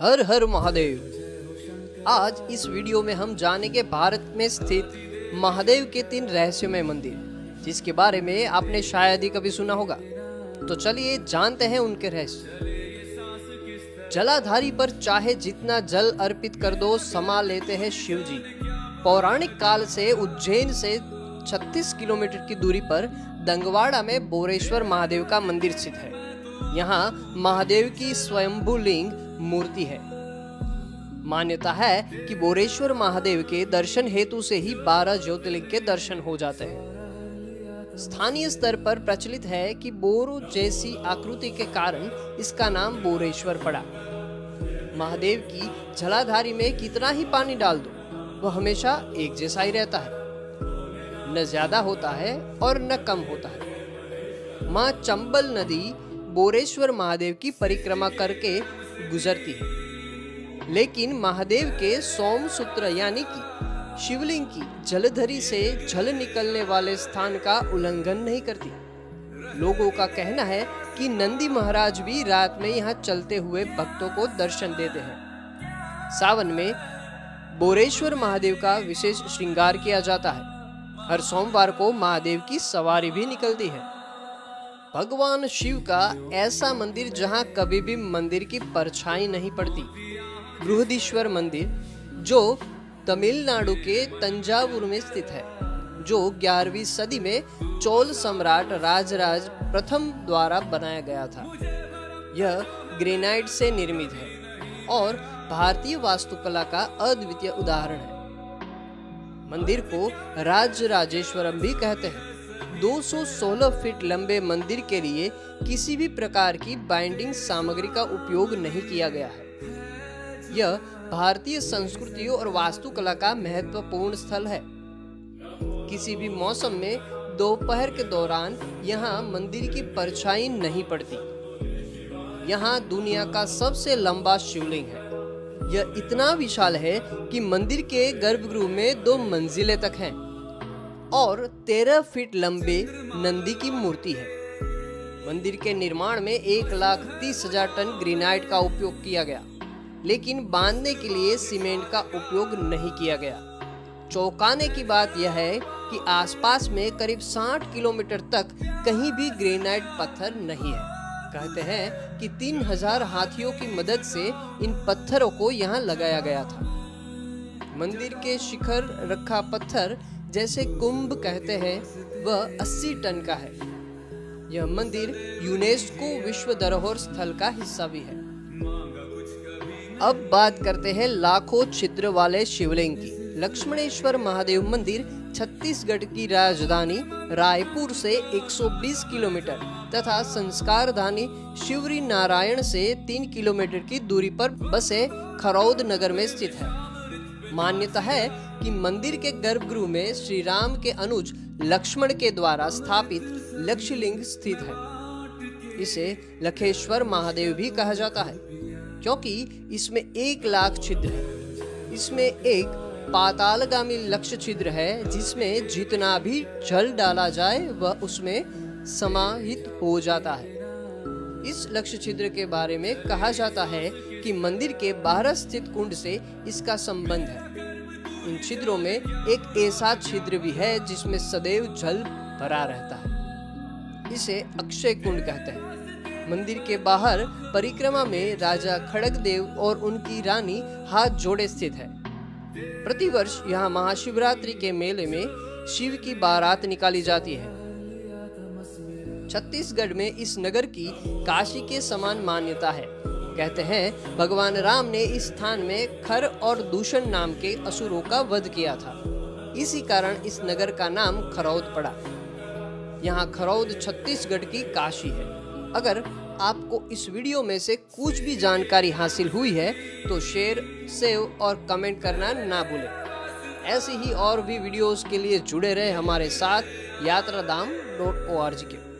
हर हर महादेव। आज इस वीडियो में हम जानेंगे भारत में स्थित महादेव के 3 रहस्यमय मंदिर, जिसके बारे में आपने शायद ही कभी सुना होगा। तो चलिए जानते हैं उनके रहस्य। जलाधारी पर चाहे जितना जल अर्पित कर दो, समा लेते हैं शिव जी। पौराणिक काल से उज्जैन से 36 किलोमीटर की दूरी पर दंगवाड़ा में बोरेश्वर महादेव का मंदिर स्थित है। यहाँ महादेव की स्वयंभू लिंग मूर्ति है। मान्यता है कि बोरेश्वर महादेव के दर्शन हेतु से ही 12 ज्योतिर्लिंग के दर्शन हो जाते हैं। स्थानीय स्तर पर प्रचलित है कि बोरो जैसी आकृति के कारण इसका नाम बोरेश्वर पड़ा। महादेव की जलाधारी में कितना ही पानी डाल दो, वह हमेशा एक जैसा ही रहता है, न ज्यादा होता है और न कम होता है। माँ चंबल नदी बोरेश्वर महादेव की परिक्रमा करके गुजरती है, लेकिन महादेव के सोमसूत्र यानी कि शिवलिंग की जलधरी से जल निकलने वाले स्थान का उल्लंघन नहीं करती। लोगों का कहना है कि नंदी महाराज भी रात में यहाँ चलते हुए भक्तों को दर्शन देते हैं। सावन में बोरेश्वर महादेव का विशेष श्रृंगार किया जाता है। हर सोमवार को महादेव की सवारी भी निकलती है। भगवान शिव का ऐसा मंदिर जहां कभी भी मंदिर की परछाई नहीं पड़ती, बृहदीश्वर मंदिर, जो तमिलनाडु के तंजावुर में स्थित है, जो 11वीं सदी में चोल सम्राट राजराज प्रथम द्वारा बनाया गया था। यह ग्रेनाइट से निर्मित है और भारतीय वास्तुकला का अद्वितीय उदाहरण है। मंदिर को राजराजेश्वरम भी कहते हैं। 216 फीट लंबे मंदिर के लिए किसी भी प्रकार की बाइंडिंग सामग्री का उपयोग नहीं किया गया है। यह भारतीय संस्कृति और वास्तुकला का महत्वपूर्ण स्थल है। किसी भी मौसम में दोपहर के दौरान यहाँ मंदिर की परछाई नहीं पड़ती। यहाँ दुनिया का सबसे लंबा शिवलिंग है। यह इतना विशाल है कि मंदिर के गर्भगृह में 2 मंजिलें तक हैं और 13 फीट लंबे नंदी की मूर्ति है। मंदिर के निर्माण में 1,30,000 टन ग्रेनाइट का उपयोग किया गया, लेकिन बांधने के लिए सीमेंट का उपयोग नहीं किया गया। चौंकाने की बात यह है कि आसपास में करीब 60 किलोमीटर तक कहीं भी ग्रेनाइट पत्थर नहीं है। कहते हैं कि 3000 हाथियों की मदद से इन पत्थरों को यहाँ लगाया गया था। मंदिर के शिखर रखा पत्थर, जैसे कुंभ कहते हैं, वह 80 टन का है। यह मंदिर यूनेस्को विश्व धरोहर स्थल का हिस्सा भी है। अब बात करते हैं लाखों छिद्र वाले शिवलिंग की। लक्ष्मणेश्वर महादेव मंदिर छत्तीसगढ़ की राजधानी रायपुर से 120 किलोमीटर तथा संस्कारधानी शिवरी नारायण से 3 किलोमीटर की दूरी पर बसे खरौद नगर में स्थित है। मान्यता है कि मंदिर के गर्भगृह में श्री राम के अनुज लक्ष्मण के द्वारा स्थापित लक्षलिंग स्थित है। इसे लखेश्वर महादेव भी कहा जाता है, क्योंकि इसमें 1 लाख छिद्र है। इसमें एक पातालगामी लक्ष्य छिद्र है, जिसमें जितना भी जल डाला जाए वह उसमें समाहित हो जाता है। इस लक्ष्य छिद्र के बारे में कहा जाता है कि मंदिर के बाहर स्थित कुंड से इसका संबंध है। इन छिद्रों में एक ऐसा छिद्र भी है जिसमें सदैव जल भरा रहता है। इसे अक्षय कुंड कहते हैं। मंदिर के बाहर परिक्रमा में राजा खड़गदेव और उनकी रानी हाथ जोड़े स्थित है। प्रतिवर्ष यहाँ महाशिवरात्रि के मेले में शिव की बारात निकाली जाती है। छत्तीसगढ़ में इस नगर की काशी के समान मान्यता है। कहते हैं भगवान राम ने इस स्थान में खर और दूषण नाम के असुरों का वध किया था। इसी कारण इस नगर का नाम खरौद पड़ा। यहाँ खरौद छत्तीसगढ़ की काशी है। अगर आपको इस वीडियो में से कुछ भी जानकारी हासिल हुई है तो शेयर, सेव और कमेंट करना ना भूलें। ऐसी ही और भी वीडियोस के लिए जुड़े रहे हमारे साथ यात्राधाम.org के।